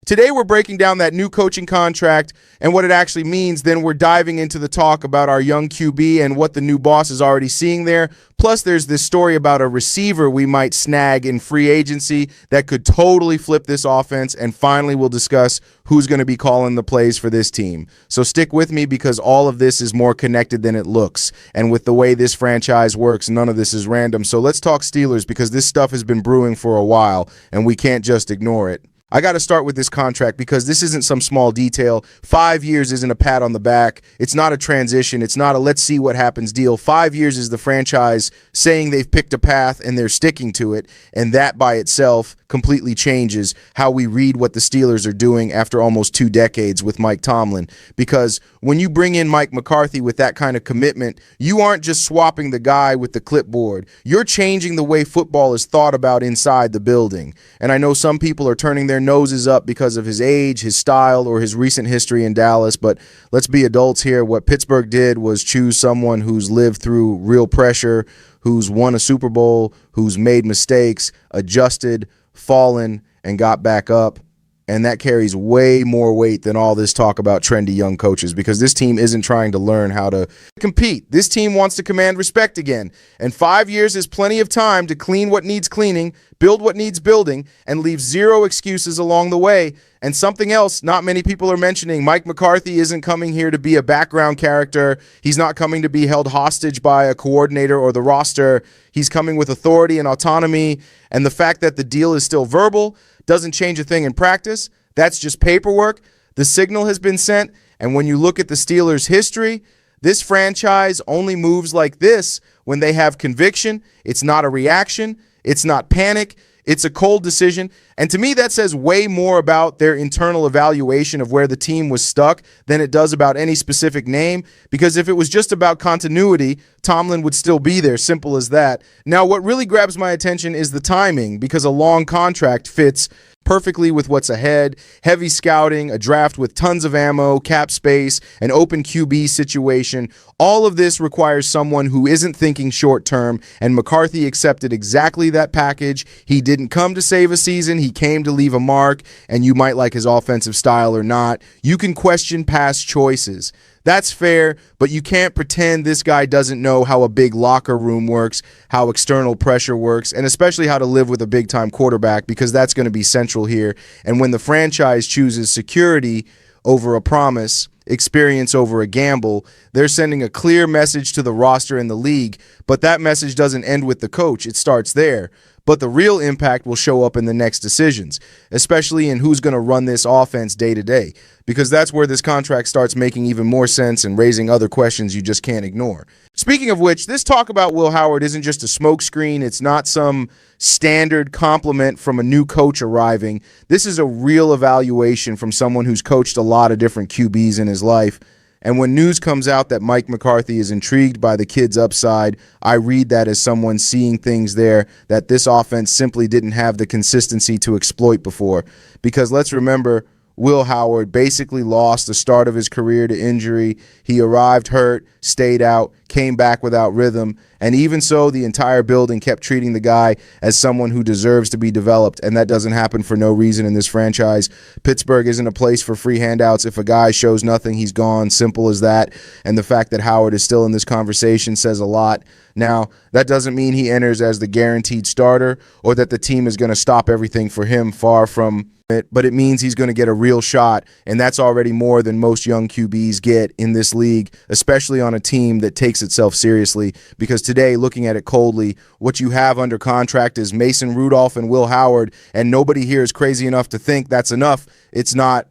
Today we're breaking down that new coaching contract and what it actually means. Then we're diving into the talk about our young QB and what the new boss is already seeing there. Plus there's this story about a receiver we might snag in free agency that could totally flip this offense. And finally we'll discuss who's going to be calling the plays for this team. So stick with me because all of this is more connected than it looks. And with the way this franchise works, none of this is random. So let's talk Steelers because this stuff has been brewing for a while and we can't just ignore it. I got to start with this contract because this isn't some small detail. 5 years isn't a pat on the back. It's not a transition. It's not a let's see what happens deal. 5 years is the franchise saying they've picked a path and they're sticking to it. And that by itself completely changes how we read what the Steelers are doing after almost 2 decades with Mike Tomlin. Because when you bring in Mike McCarthy with that kind of commitment, you aren't just swapping the guy with the clipboard. You're changing the way football is thought about inside the building. And I know some people are turning their noses up because of his age, his style, or his recent history in Dallas, but let's be adults here. What Pittsburgh did was choose someone who's lived through real pressure, who's won a Super Bowl, who's made mistakes, adjusted, fallen, and got back up. And that carries way more weight than all this talk about trendy young coaches because this team isn't trying to learn how to compete. This team wants to command respect again. And 5 years is plenty of time to clean what needs cleaning, build what needs building, and leave zero excuses along the way. And something else not many people are mentioning, Mike McCarthy isn't coming here to be a background character. He's not coming to be held hostage by a coordinator or the roster. He's coming with authority and autonomy. And the fact that the deal is still verbal doesn't change a thing in practice. That's just paperwork. The signal has been sent. And when you look at the Steelers' history, this franchise only moves like this when they have conviction. It's not a reaction. It's not panic. It's a cold decision. And to me, that says way more about their internal evaluation of where the team was stuck than it does about any specific name. Because if it was just about continuity, Tomlin would still be there. Simple as that. Now, what really grabs my attention is the timing because a long contract fits perfectly with what's ahead. Heavy scouting, a draft with tons of ammo, cap space, an open QB situation. All of this requires someone who isn't thinking short term, and McCarthy accepted exactly that package. He didn't come to save a season. He came to leave a mark, and you might like his offensive style or not. You can question past choices. That's fair, but you can't pretend this guy doesn't know how a big locker room works, how external pressure works, and especially how to live with a big-time quarterback because that's going to be central here. And when the franchise chooses security over a promise, experience over a gamble, they're sending a clear message to the roster and the league, but that message doesn't end with the coach. It starts there. But the real impact will show up in the next decisions, especially in who's going to run this offense day to day, because that's where this contract starts making even more sense and raising other questions you just can't ignore. Speaking of which, this talk about Will Howard isn't just a smokescreen. It's not some standard compliment from a new coach arriving. This is a real evaluation from someone who's coached a lot of different QBs in his life. And when news comes out that Mike McCarthy is intrigued by the kid's upside, I read that as someone seeing things there that this offense simply didn't have the consistency to exploit before. Because let's remember, Will Howard basically lost the start of his career to injury. He arrived hurt, stayed out, came back without rhythm, and even so, the entire building kept treating the guy as someone who deserves to be developed, and that doesn't happen for no reason in this franchise. Pittsburgh isn't a place for free handouts. If a guy shows nothing, he's gone. Simple as that. And the fact that Howard is still in this conversation says a lot. Now, that doesn't mean he enters as the guaranteed starter or that the team is going to stop everything for him, far from it, but it means he's going to get a real shot, and that's already more than most young QBs get in this league, especially on a team that takes itself seriously. Because today, looking at it coldly, what you have under contract is Mason Rudolph and Will Howard, and nobody here is crazy enough to think that's enough. It's not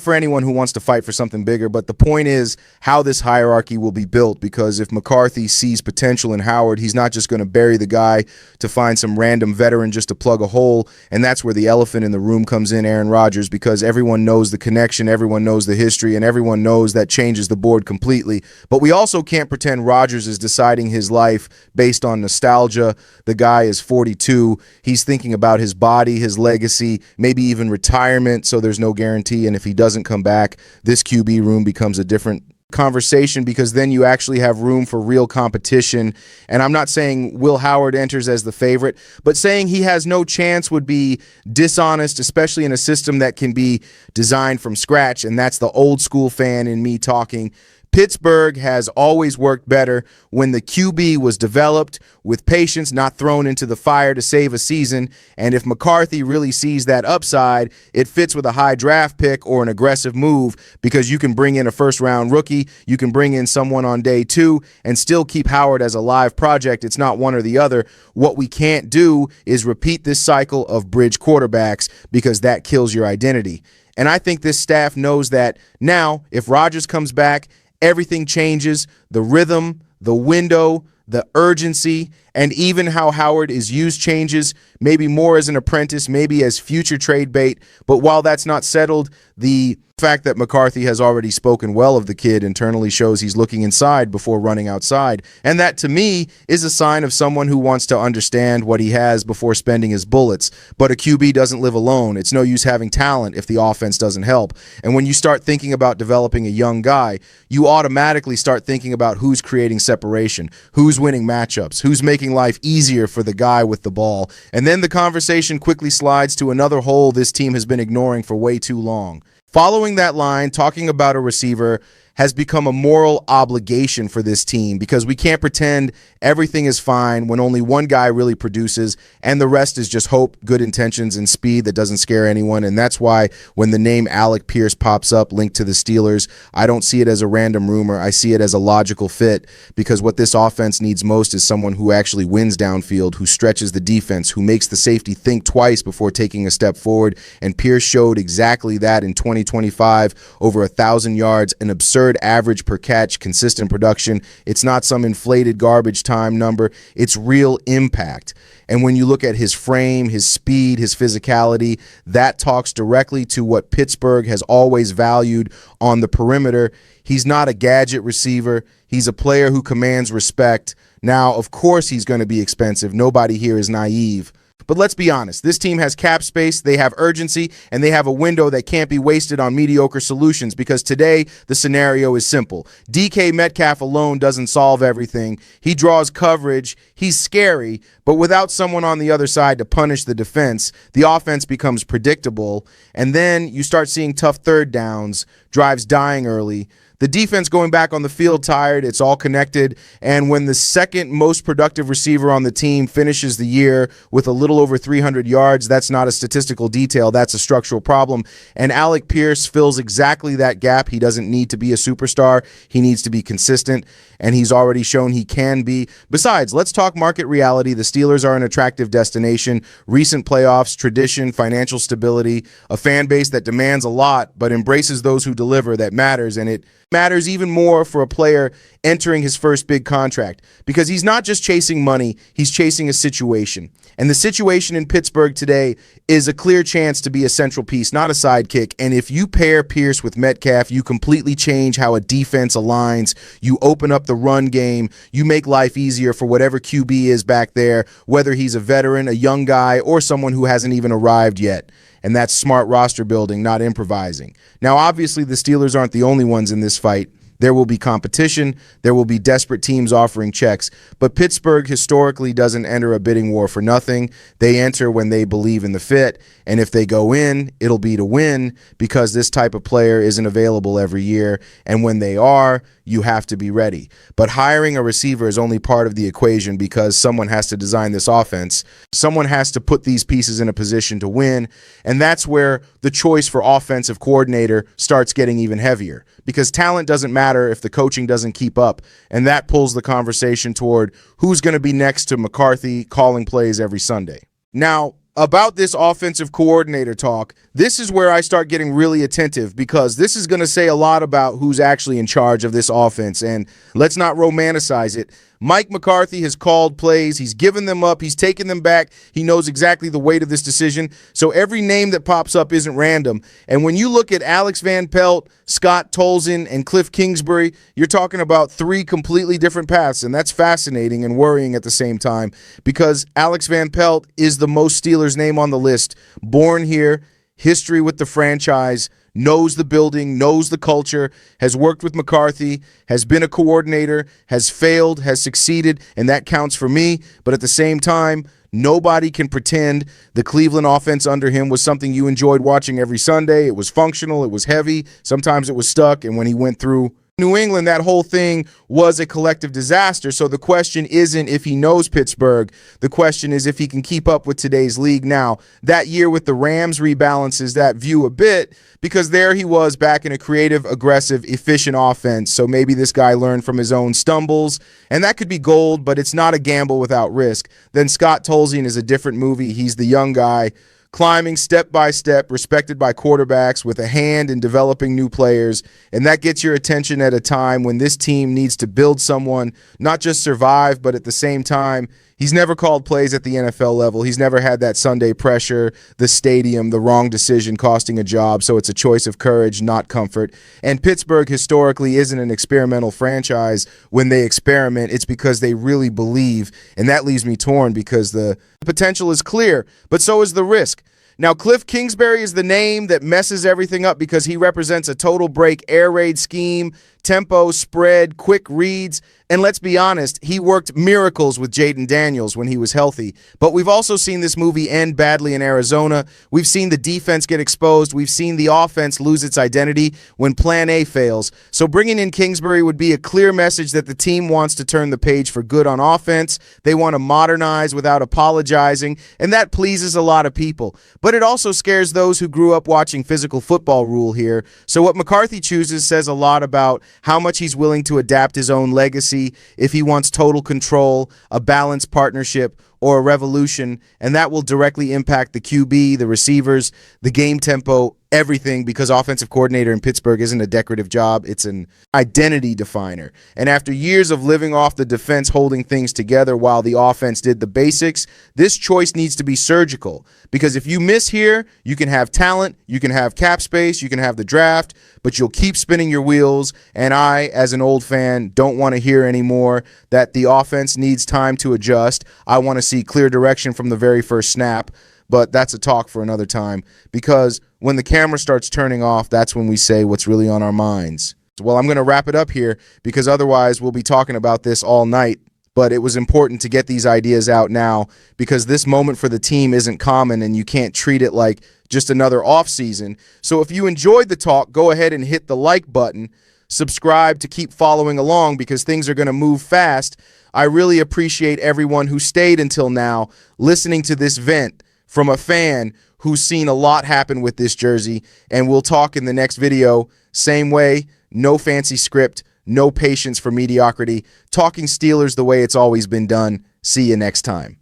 for anyone who wants to fight for something bigger, but the point is how this hierarchy will be built, because if McCarthy sees potential in Howard, he's not just going to bury the guy to find some random veteran just to plug a hole, and that's where the elephant in the room comes in, Aaron Rodgers, because everyone knows the connection, everyone knows the history, and everyone knows that changes the board completely. But we also can't pretend Rodgers is deciding his life based on nostalgia. The guy is 42. He's thinking about his body, his legacy, maybe even retirement, so there's no guarantee, and if he doesn't come back, this QB room becomes a different conversation because then you actually have room for real competition. And I'm not saying Will Howard enters as the favorite, but saying he has no chance would be dishonest, especially in a system that can be designed from scratch. And that's the old school fan in me talking. Pittsburgh has always worked better when the QB was developed with patience, not thrown into the fire to save a season. And if McCarthy really sees that upside, it fits with a high draft pick or an aggressive move because you can bring in a first-round rookie, you can bring in someone on day 2 and still keep Howard as a live project. It's not one or the other. What we can't do is repeat this cycle of bridge quarterbacks because that kills your identity. And I think this staff knows that now. If Rodgers comes back, everything changes, the rhythm, the window, the urgency, and even how Howard is used changes, maybe more as an apprentice, maybe as future trade bait. But while that's not settled, the fact that McCarthy has already spoken well of the kid internally shows he's looking inside before running outside. And that, to me, is a sign of someone who wants to understand what he has before spending his bullets. But a QB doesn't live alone. It's no use having talent if the offense doesn't help. And when you start thinking about developing a young guy, you automatically start thinking about who's creating separation, who's winning matchups, who's making life easier for the guy with the ball. And then the conversation quickly slides to another hole this team has been ignoring for way too long. Following that line, talking about a receiver has become a moral obligation for this team because we can't pretend everything is fine when only one guy really produces and the rest is just hope, good intentions, and speed that doesn't scare anyone. And that's why when the name Alec Pierce pops up linked to the Steelers, I don't see it as a random rumor. I see it as a logical fit because what this offense needs most is someone who actually wins downfield, who stretches the defense, who makes the safety think twice before taking a step forward. And Pierce showed exactly that in 2025, over 1,000 yards, an absurd average per catch, consistent production. It's not some inflated garbage time number. It's real impact. And when you look at his frame, his speed, his physicality, that talks directly to what Pittsburgh has always valued on the perimeter. He's not a gadget receiver. He's a player who commands respect. Now, of course, he's going to be expensive. Nobody here is naive. But let's be honest, this team has cap space, they have urgency, and they have a window that can't be wasted on mediocre solutions because today the scenario is simple. DK Metcalf alone doesn't solve everything. He draws coverage, he's scary, but without someone on the other side to punish the defense, the offense becomes predictable, and then you start seeing tough third downs, drives dying early. The defense going back on the field tired, it's all connected, and when the second most productive receiver on the team finishes the year with a little over 300 yards, that's not a statistical detail, that's a structural problem, and Alec Pierce fills exactly that gap. He doesn't need to be a superstar, he needs to be consistent, and he's already shown he can be. Besides, let's talk market reality. The Steelers are an attractive destination, recent playoffs, tradition, financial stability, a fan base that demands a lot but embraces those who deliver. That matters, and it matters even more for a player entering his first big contract because he's not just chasing money, he's chasing a situation. And the situation in Pittsburgh today is a clear chance to be a central piece, not a sidekick. And if you pair Pierce with Metcalf, you completely change how a defense aligns. You open up the run game. You make life easier for whatever QB is back there, whether he's a veteran, a young guy, or someone who hasn't even arrived yet. And that's smart roster building, not improvising. Now, obviously, the Steelers aren't the only ones in this fight. There will be competition. There will be desperate teams offering checks. But Pittsburgh historically doesn't enter a bidding war for nothing. They enter when they believe in the fit. And if they go in, it'll be to win because this type of player isn't available every year. And when they are, you have to be ready. But hiring a receiver is only part of the equation because someone has to design this offense. Someone has to put these pieces in a position to win. And that's where the choice for offensive coordinator starts getting even heavier because talent doesn't matter if the coaching doesn't keep up. And that pulls the conversation toward who's going to be next to McCarthy calling plays every Sunday. Now, about this offensive coordinator talk, this is where I start getting really attentive because this is going to say a lot about who's actually in charge of this offense. And let's not romanticize it. Mike McCarthy has called plays. He's given them up. He's taken them back. He knows exactly the weight of this decision. So every name that pops up isn't random. And when you look at Alex Van Pelt, Scott Tolzien, and Cliff Kingsbury, you're talking about three completely different paths. And that's fascinating and worrying at the same time because Alex Van Pelt is the most Steelers name on the list. Born here. history with the franchise, knows the building, knows the culture, has worked with McCarthy, has been a coordinator, has failed, has succeeded, and that counts for me. But at the same time, nobody can pretend the Cleveland offense under him was something you enjoyed watching every Sunday. It was functional, it was heavy, sometimes it was stuck, and when he went through New England, that whole thing was a collective disaster. So the question isn't if he knows Pittsburgh. The question is if he can keep up with today's league. Now, that year with the Rams rebalances that view a bit because there he was back in a creative, aggressive, efficient offense. So maybe this guy learned from his own stumbles, and that could be gold, but it's not a gamble without risk. Then Scott Tolzien is a different movie. He's the young guy climbing step by step, respected by quarterbacks with a hand in developing new players, and that gets your attention at a time when this team needs to build someone, not just survive, but at the same time, he's never called plays at the NFL level. He's never had that Sunday pressure, the stadium, the wrong decision costing a job, so it's a choice of courage, not comfort. And Pittsburgh historically isn't an experimental franchise. When they experiment, it's because they really believe, and that leaves me torn because the potential is clear, but so is the risk. Now, Cliff Kingsbury is the name that messes everything up because he represents a total break air raid scheme, tempo, spread, quick reads, and let's be honest, he worked miracles with Jaden Daniels when he was healthy. But we've also seen this movie end badly in Arizona. We've seen the defense get exposed. We've seen the offense lose its identity when Plan A fails. So bringing in Kingsbury would be a clear message that the team wants to turn the page for good on offense. They want to modernize without apologizing, and that pleases a lot of people. But it also scares those who grew up watching physical football rule here. So what McCarthy chooses says a lot about how much he's willing to adapt his own legacy if he wants total control, a balanced partnership, or a revolution, and that will directly impact the QB, the receivers, the game tempo, everything, because offensive coordinator in Pittsburgh isn't a decorative job, it's an identity definer. And after years of living off the defense holding things together while the offense did the basics, this choice needs to be surgical, because if you miss here, you can have talent, you can have cap space, you can have the draft, but you'll keep spinning your wheels, and I, as an old fan, don't want to hear anymore that the offense needs time to adjust. I want to see clear direction from the very first snap, but that's a talk for another time, because when the camera starts turning off, that's when we say what's really on our minds. Well, I'm going to wrap it up here because otherwise we'll be talking about this all night, but it was important to get these ideas out now because this moment for the team isn't common and you can't treat it like just another offseason. So if you enjoyed the talk, go ahead and hit the like button, subscribe to keep following along because things are going to move fast. I really appreciate everyone who stayed until now listening to this vent from a fan who's seen a lot happen with this jersey, and we'll talk in the next video. Same way, no fancy script, no patience for mediocrity, talking Steelers the way it's always been done. See you next time.